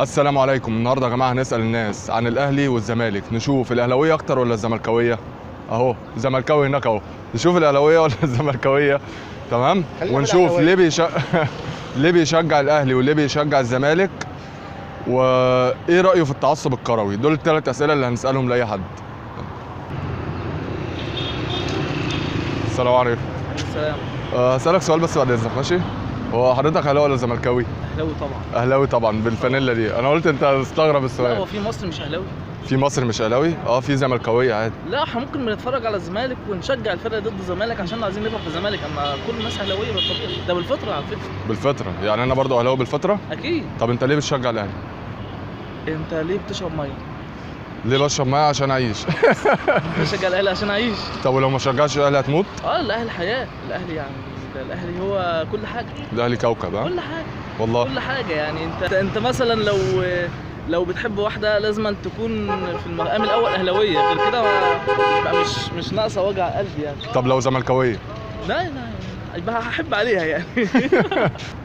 السلام عليكم. النهارده يا جماعه هنسال الناس عن الاهلي والزمالك، نشوف الاهلاويه اكتر ولا الزملكاويه. اهو زملكاوي هناك اهو، نشوف الاهلاويه ولا الزملكاويه. تمام، ونشوف ليه بيشجع الاهلي وليه بيشجع الزمالك، وايه رايه في التعصب الكروي. دول الثلاث اسئله اللي هنسالهم لاي حد. السلام عليكم. السلام. هسالك سؤال بس بعد اذنك، ماشي؟ هو حضرتك اهلاوي ولا زملكاوي؟ اهلاوي طبعا. اهلاوي طبعا بالفانيلا دي. انا قلت انت هتستغرب لا، السؤال. هو في مصر مش اهلاوي؟ في مصر مش اهلاوي؟ في زملكاويه عادي. لا، احنا ممكن بنتفرج على الزمالك ونشجع الفرقه ضد الزمالك عشان عايزين نفرح في الزمالك، اما كل الناس اهلاويه بالطبيعي، ده بالفطره على فكره. بالفطره؟ يعني انا برضو اهلاوي بالفطره؟ اكيد. طب انت ليه بتشجع الاهلي؟ انت ليه بتشرب ميه؟ ليه بشرب ميه؟ عشان اعيش. بشجع الاهلي عشان اعيش. طب ولو ما شجعتش الاهلي هتموت؟ الاهلي حياه، الاهلي يعني ده الاهلي هو كل حاجه. الاهلي كوكب. كل حاجه والله كل حاجه. يعني انت مثلا لو بتحب واحده لازم تكون في المقام الاول اهلاويه، غير كده يبقى مش ناقصه وجع قلب يعني. طب لو زملكاويه؟ لا يبقى هحب عليها يعني.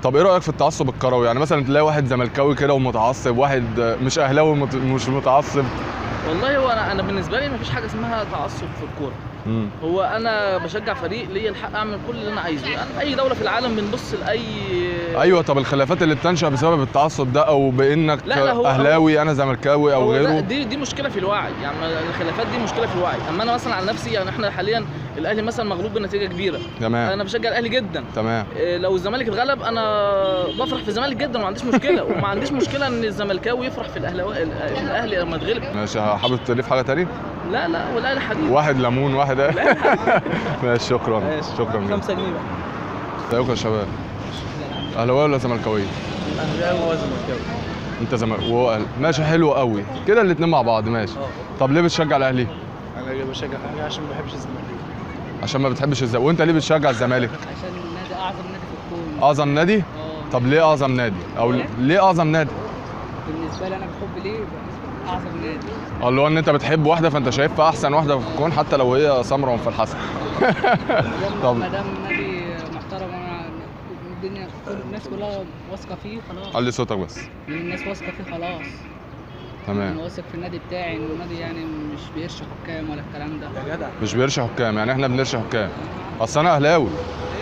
طب ايه رايك في التعصب الكروي؟ يعني مثلا تلاقي واحد زملكاوي كده ومتعصب، واحد مش اهلاوي مش متعصب. والله هو انا بالنسبه لي مفيش حاجه اسمها تعصب في الكوره. هو انا بشجع فريق ليا الحق اعمل كل اللي انا عايزه، يعني اي دوله في العالم بنبص لاي. ايوه، طب الخلافات اللي بتنشا بسبب التعصب ده، او بانك لا اهلاوي انا زملكاوي او غيره، دي مشكله في الوعي. يعني الخلافات دي مشكله في الوعي. اما انا مثلا عن نفسي، يعني احنا حاليا الاهلي مثلا مغلوب بنتيجه كبيره. تمام. انا بشجع الاهلي جدا. تمام. لو الزمالك اتغلب انا بفرح في الزمالك جدا، ما عنديش مشكله. وما عنديش مشكله ان الزملكاوي يفرح في الاهلي لما اتغلب. ماشي. حابب تضيف حاجه تاني؟ لا والاهلي حبيبي. واحد ليمون واحد. ماشي، شكرا. شكرا جدا. 5 جنيه بقى. ازيكم يا شباب؟ اهلاوي ولا زملكاوي؟ اهلاوي وزملكاوي. انت زملكاوي وهو اهلي. ماشي، حلو قوي كده الاثنين مع بعض. ماشي. طب ليه بتشجع الاهلي؟ انا بشجع الاهلي عشان ما بحبش الزمالك. عشان ما بتحبش الزمالك. وانت ليه بتشجع الزمالك؟ عشان النادي اعظم نادي في الكون. اعظم نادي؟ طب ليه اعظم نادي؟ او ليه اعظم نادي؟ بالنسبه لي انا بحب ليه اعظم نادي. اللي هو ان انت بتحب واحده فانت شايفها احسن واحده في الكون، حتى لو هي سمرا وام الحسن. طب ما دام نادي محترم، انا الدنيا الناس كلها واثقه فيه خلاص. علي صوتك بس. الناس واثقه فيه خلاص. تمام. انا واثق في النادي بتاعي، انه النادي يعني مش بيرشي حكام ولا الكلام ده. يا جدع مش بيرشي حكام؟ يعني احنا بنرشي حكام. اصل انا اهلاوي.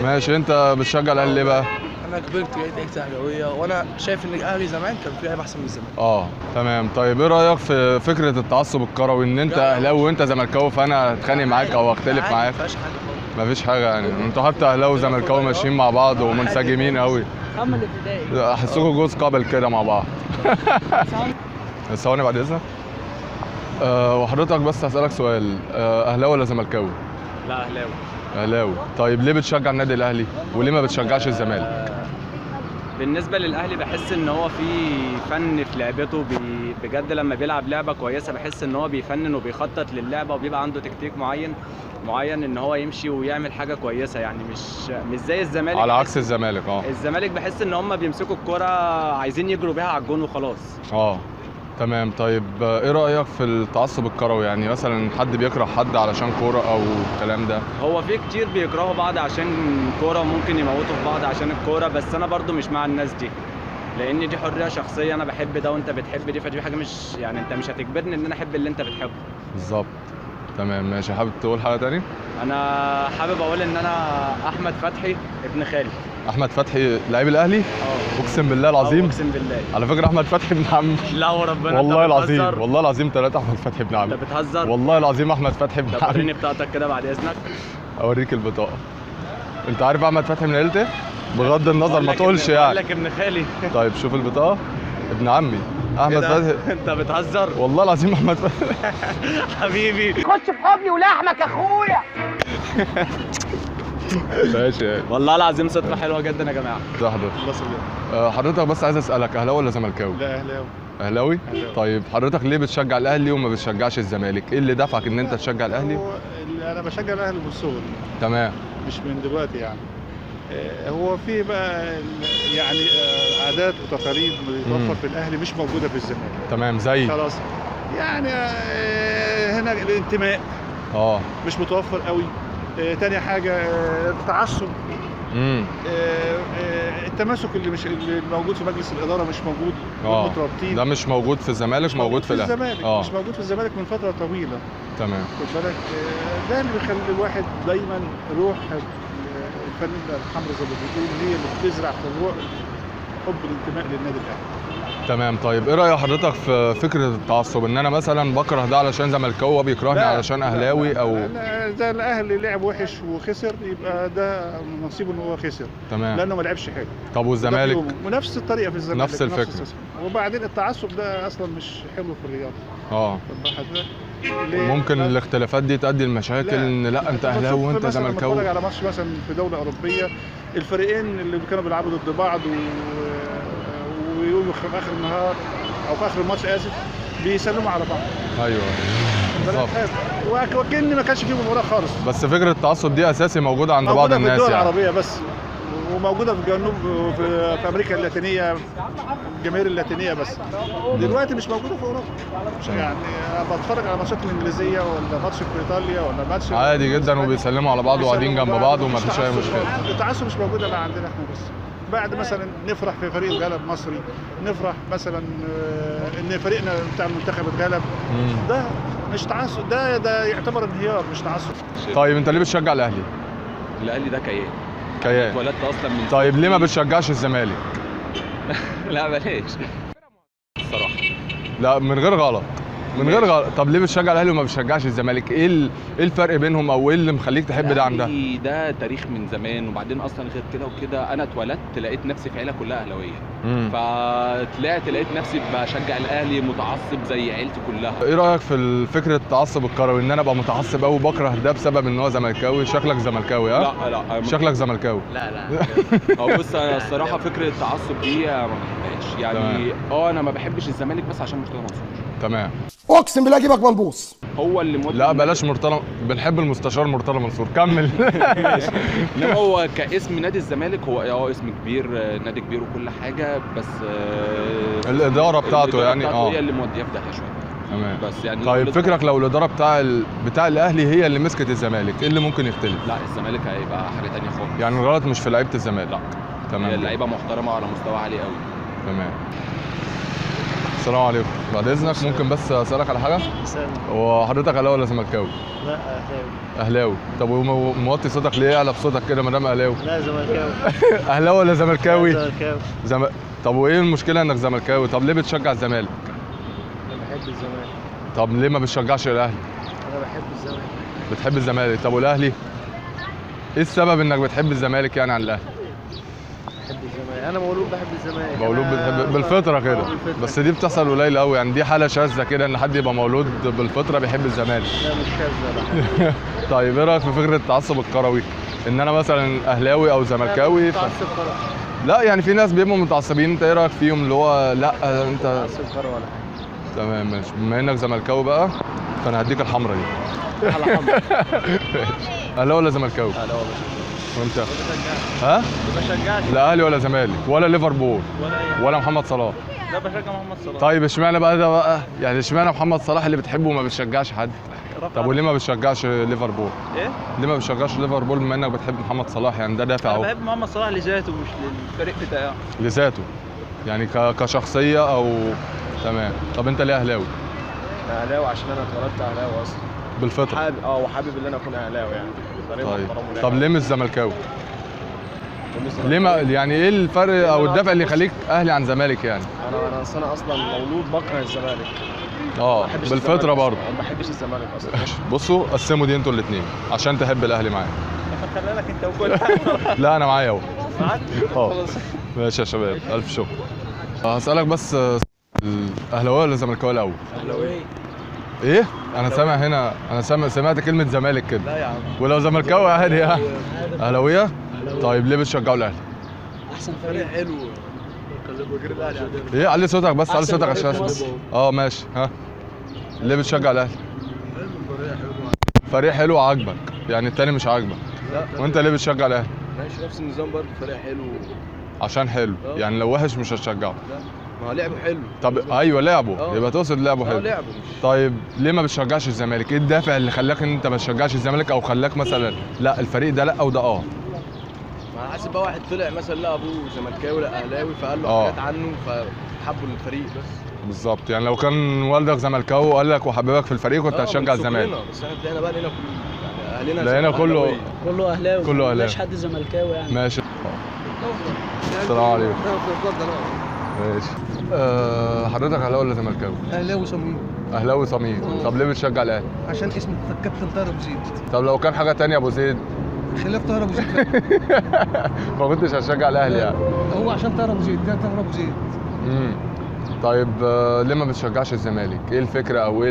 ماشي، انت بتشجع الاهلي ليه بقى؟ انا كبرت بقيت اهلاويه، وانا شايف ان الاهلي زمان كان فيه لعيبه احسن من الزمالك. تمام. طيب ايه رايك في فكره التعصب الكروي، ان انت اهلاوي وانت زملكاوي فانا اتخانق معاك او اختلف معاك؟ ما فيهاش حاجه خالص. مفيش حاجه يعني. انتوا حتى اهلاوي وزملكاوي ماشيين مع بعض ومنسجمين قوي. هم الابتدائي احسكوا جوز قابل كده مع بعض. ثواني بعد اذنك. وحضرتك بس هسألك سؤال، اهلاوي ولا زملكاوي؟ لا، اهلاوي. اهلاوي. طيب ليه بتشجع النادي الاهلي وليه ما بتشجعش الزمالك؟ بالنسبه للاهلي بحس ان هو في فن في لعبته، بجد لما بيلعب لعبه كويسه بحس ان هو بيفنن وبيخطط للعبه وبيبقى عنده تكتيك معين ان هو يمشي ويعمل حاجه كويسه، يعني مش زي الزمالك. على عكس الزمالك. الزمالك بحس ان هم بيمسكوا الكرة عايزين يجروا بيها على الجون وخلاص. تمام. طيب ايه رأيك في التعصب الكروي؟ يعني مثلا حد بيكره حد علشان كورة او الكلام ده؟ هو في كتير بيكرهوا بعض عشان كورة، ممكن يموتوا في بعض عشان الكورة، بس انا برضو مش مع الناس دي، لان دي حرية شخصية. انا بحب ده وانت بتحب دي، فدي حاجة مش يعني انت مش هتجبرني ان انا احب اللي انت بتحبه. بالظبط. تمام. ماشي. حابب تقول حاجة تاني؟ انا حابب اقول ان انا احمد فتحي ابن خالي. احمد فتحي لعيب الاهلي؟ اقسم بالله العظيم. اقسم بالله. على فكرة احمد فتحي ابن عمي. لا وربنا. والله العظيم والله العظيم 3 احمد فتحي ابن عمي. انت بتهزر؟ والله العظيم احمد فتحي ابن عمي. وريني بطاقتك كده بعد اذنك. اوريك البطاقة. انت عارف احمد فتحي من عيلتي؟ بغض النظر ما تقولش يعني. بقول لك ابن خالي. طيب شوف البطاقة. ابن عمي احمد فتحي. انت بتهزر؟ والله العظيم احمد فتحي. حبيبي خش في حضني ولحمك يا اخويا. ماشي. والله العظيم صدفة حلوة جدا يا جماعة. ازي حضرتك؟ حضرتك بس عايز اسالك، اهلاوي ولا زملكاوي؟ لا، اهلاوي. اهلاوي؟ طيب حضرتك ليه بتشجع الاهلي وما بتشجعش الزمالك؟ ايه اللي دفعك ان انت تشجع الاهلي؟ هو انا بشجع الاهلي من الصغر، تمام. مش من دلوقتي يعني. هو في بقى يعني عادات وتقاليد بتتوفر في الاهلي مش موجوده في الزمالك. تمام. زي خلاص يعني هنا الانتماء مش متوفر قوي. تاني حاجه التعصب التماسك اللي موجود في مجلس الاداره مش موجود. مترابطين. ده مش موجود في الزمالك، موجود في الزمالك. مش موجود في الزمالك من فتره طويله. تمام. خد بالك، ده اللي بيخلي الواحد دايما روح الفانيلا الحمراء زي ما بيقول، هي اللي بتزرع في الروح حب الانتماء للنادي الاهلي. تمام. طيب ايه راي حضرتك في فكره التعصب، ان انا مثلا بكره ده علشان زملكاوي وبيكرهني علشان اهلاوي؟ او ده الاهلي لعب وحش وخسر، يبقى ده نصيبه ان هو خسر. تمام. لانه ما لعبش حلو. طب والزمالك؟ ونفس الطريقه في الزمالك، نفس الفكره. وبعدين التعصب ده اصلا مش حلو في الرياضه. ممكن الاختلافات دي تؤدي لمشاكل، ان لا انت اهلاوي وانت زملكاوي. بتفرج على ماتش مثلا في دوله اوروبيه، الفريقين اللي كانوا بيلعبوا ضد بعض ويقولوا في اخر النهار او في اخر الماتش بيسلموا على بعض. ايوه بالظبط. وكأن ما كانش فيه مباراه خالص. بس فكره التعصب دي اساسي موجوده عند بعض الناس، موجوده في الدول العربيه بس، وموجوده في جنوب في امريكا اللاتينيه، الجماهير اللاتينيه بس. دلوقتي مش موجوده في اوروبا. يعني بتفرج على ماتشات الانجليزيه ولا ماتش في ايطاليا ولا ماتش عادي جدا وبيسلموا على بعض وقاعدين جنب بعض وما فيش اي مشكله. التعصب مش موجود الا عندنا احنا بس. بعد مثلا نفرح في فريق غلب مصري، نفرح مثلا ان فريقنا بتاع المنتخب اتغلب، ده مش تعصب، ده يعتبر انهيار مش تعصب. طيب انت ليه بتشجع الاهلي؟ الاهلي ده كيان. اتولدت اصلا من طيب ليه ما بتشجعش الزمالك؟ لا بلاش الصراحه. لا من غير غلط، من غير غلط. طب ليه بتشجع الاهلي وما بتشجعش الزمالك؟ ايه الفرق بينهم، او ايه اللي مخليك تحب ده عن ده؟ ده تاريخ من زمان، وبعدين اصلا غير كده وكده انا اتولدت لقيت نفسي في عيله كلها اهلاويه، فطلعت لقيت نفسي بشجع الاهلي متعصب زي عيلتي كلها. ايه رايك في فكره التعصب الكروي، ان انا ابقى متعصب قوي بكره ده بسبب ان هو زملكاوي؟ شكلك زملكاوي ها؟ لا شكلك زملكاوي. لا هو بص، انا الصراحه فكره التعصب دي ما بحبهاش يعني. انا ما بحبش الزمالك بس عشان مرتضى منصور. تمام. اقسم بالله اجيبك ملبوس. هو اللي لا بلاش مرتضى، بنحب المستشار مرتضى منصور. كمل. انما هو كاسم نادي الزمالك هو اسم كبير، نادي كبير وكل حاجه، بس الاداره بتاعته يعني هي اللي موديه في داهيه شويه. تمام. بس يعني طيب فكرك لو الاداره بتاع الاهلي هي اللي مسكت الزمالك، ايه اللي ممكن يختلف؟ لا الزمالك هيبقى حاجه ثانيه خالص. يعني الغلط مش في لعيبه الزمالك؟ لا تمام. اللعيبه محترمه على مستوى عالي قوي. تمام. السلام عليكم، بعد اذنك ممكن بس اسالك على حاجه؟ هو حضرتك اهلاوي ولا زملكاوي؟ لا اهلاوي. اهلاوي. طب وموطي صوتك ليه؟ اعلى بصوتك كده ما دام اهلاوي. لا زملكاوي. اهلاوي ولا زملكاوي؟ زملكاوي. طب وايه المشكله انك زملكاوي؟ طب ليه بتشجع الزمالك؟ انا بحب الزمالك. طب ليه ما بتشجعش الاهلي؟ انا بحب الزمالك. بتحب الزمالك. طب والاهلي؟ ايه السبب انك بتحب الزمالك يعني عن الاهلي؟ بحب الزمالك، انا مولود بحب الزمالك. مولود بتحب بالفطره كده؟ بس دي بتحصل قليل قوي يعني، دي حاله شاذه كده ان حد يبقى مولود بالفطره بيحب الزمالك. لا مش شاذه. طيب ايه رايك في فكره التعصب الكروي، ان انا مثلا اهلاوي او زملكاوي تعصب كروي. لا يعني في ناس بيبقوا متعصبين، انت ايه رايك فيهم؟ اللي هو لا انت تعصب كروي ولا حاجه. تمام ماشي. بما انك زملكاوي بقى فانا هديك الحمراء دي. على حمراء. اهلاوي ولا زملكاوي؟ اهلاوي. وانت؟ ها؟ ما بشجعش. لا اهلي ولا زمالك ولا ليفربول ولا محمد صلاح؟ لا بشجع محمد صلاح. طيب اشمعنى بقى ده بقى؟ يعني اشمعنى محمد صلاح اللي بتحبه وما بتشجعش حد؟ طب وليه ما بتشجعش ليفربول؟ ايه؟ ليه ما بتشجعش ليفربول بما انك بتحب محمد صلاح؟ يعني ده دافع اهو. انا بحب محمد صلاح لذاته مش للفريق بتاعه. لذاته يعني كشخصيه او تمام. طب انت ليه اهلاوي؟ انا اهلاوي عشان انا اتولدت اهلاوي اصلا. بالفطره؟ حابب وحابب ان انا اكون اهلاوي يعني. طيب طب ليه مش زملكاوي؟ ليه ما يعني ايه الفرق او الدافع اللي يخليك اهلي عن زمالك يعني؟ انا اصلا مولود بكره الزمالك. بالفطره برضه. ما بحبش الزمالك اصلا. بصوا قسموا دي انتوا الاثنين عشان تحب الاهلي معايا. خلي بالك انت وكل لا انا معايا اهو. معاك؟ خلاص ماشي يا شباب، الف شكر. هسألك بس اهلاوي ولا زملكاوي الاول؟ اهلاوي. ايه؟ انا سامع هنا، سمعت كلمة زمالك كده. لا يا عم. ولو زملكاوي عادي ها؟ اهلاويه؟ طيب ليه بتشجعوا الاهلي؟ احسن فريق حلو. غير الاهلي. ايه علي صوتك بس، علي صوتك عشان ماشي ها؟ ليه بتشجع الاهلي؟ فريق حلو عاجبك، يعني التاني مش عاجبك. لا. وانت ليه بتشجع الاهلي؟ ماشي نفس النظام برضه، فريق حلو. عشان حلو، يعني لو وحش مش هتشجعه. لا ما هو لعبه حلو. طب ايوه لعبه، يبقى تقصد لعبه حلو. لعبه. طيب ليه ما بتشجعش الزمالك؟ ايه الدافع اللي خلاك ان انت ما تشجعش الزمالك، او خلاك مثلا لا الفريق ده لا او ده ما حاسب بقى واحد طلع مثلا لا ابوه زملكاوي لا اهلاوي فقال له حاجات عنه فحبوا الفريق بس. بالظبط، يعني لو كان والدك زملكاوي وقال لك وحببك في الفريق كنت هتشجع الزمالك. بس احنا طلعنا بقى لقينا اهلنا لقينا كله اهلاوي، كله اهلاوي، مفيش حد زملكاوي يعني. ماشي. السلام عليكم. ماشي. حضرتك اهلاوي ولا زملكاوي؟ اهلاوي صميم. اهلاوي صميم. طب ليه بتشجع الاهلي؟ عشان اسم الكابتن طاهر ابو زيد. طب لو كان حاجه تانية ابو زيد؟ خلاف طاهر ابو زيد ما كنتش هتشجع الاهلي يعني؟ هو عشان طاهر ابو زيد، ده طاهر ابو زيد. طيب ليه ما بتشجعش الزمالك؟ ايه الفكره او ايه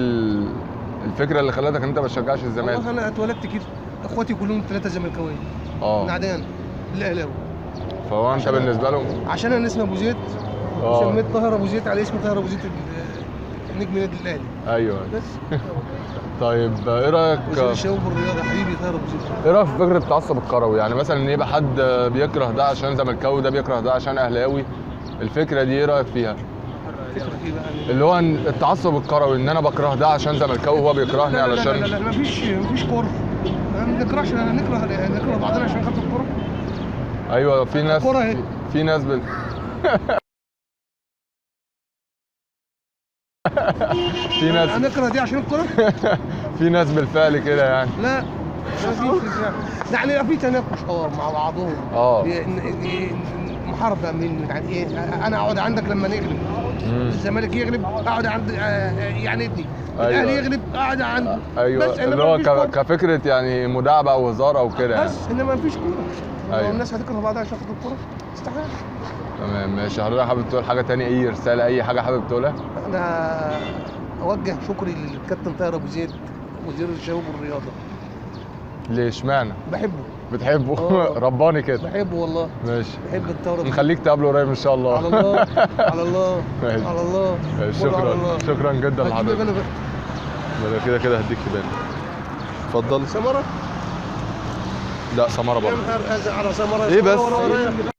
الفكره اللي خلتك ان انت ما تشجعش الزمالك؟ والله انا اتولدت كده، اخواتي كلهم 3 زملكاويه. من عدان الاهلاوي. فهو انت بالنسبه له عشان انا اسمي ابو زيد سميت طاهر ابو زيد على اسم طاهر ابو زيد نجم نادي الاهلي. ايوه بس. طيب ايه رايك وزير الشباب والرياضه حبيبي طاهر ابو زيد. ايه رايك في فكره التعصب الكروي؟ يعني مثلا ان يبقى حد بيكره ده عشان زملكاوي ده بيكره ده عشان اهلاوي، الفكره دي ايه رايك فيها؟ فكره ايه بقى؟ اللي هو التعصب الكروي، ان انا بكره ده عشان زملكاوي وهو بيكرهني علشان لا لا لا مفيش كوره. ما بنكرهش، نكره بعضنا عشان خاطر الكوره. ايوه في ناس في ناس في ناس هنكره دي عشان الكوره. في ناس بالفعل كده يعني. لا يعني في تناقش مع بعضهم. محاربه من يعني ايه، انا اقعد عندك لما نغلب، الزمالك يغلب اقعد عند يعاندني، الاهلي يغلب اقعد عنده. ايوه بس اللي هو كفكره يعني مداعبه او هزار او كده يعني. بس انما مفيش كوره. أيوة. الناس هتكره بعضها عشان خاطر الكوره، استحاله. تمام ماشي. حضرتك حابب تقول حاجه ثانيه؟ اي رساله اي حاجه حابب تقولها؟ انا اوجه شكري للكابتن طاهر ابو زيد وزير الشباب والرياضه. ليه اشمعنى؟ بحبه. بتحبه؟ رباني كده. بحبه والله. ماشي. بحب الطاهر. نخليك تقابله قريب ان شاء الله. على الله على الله ماشي. على الله. شكرا جدا لحضرتك. انا كده هديك في بالي. اتفضل. سمره؟ لا سمره برضه. على سمره. ايه بس؟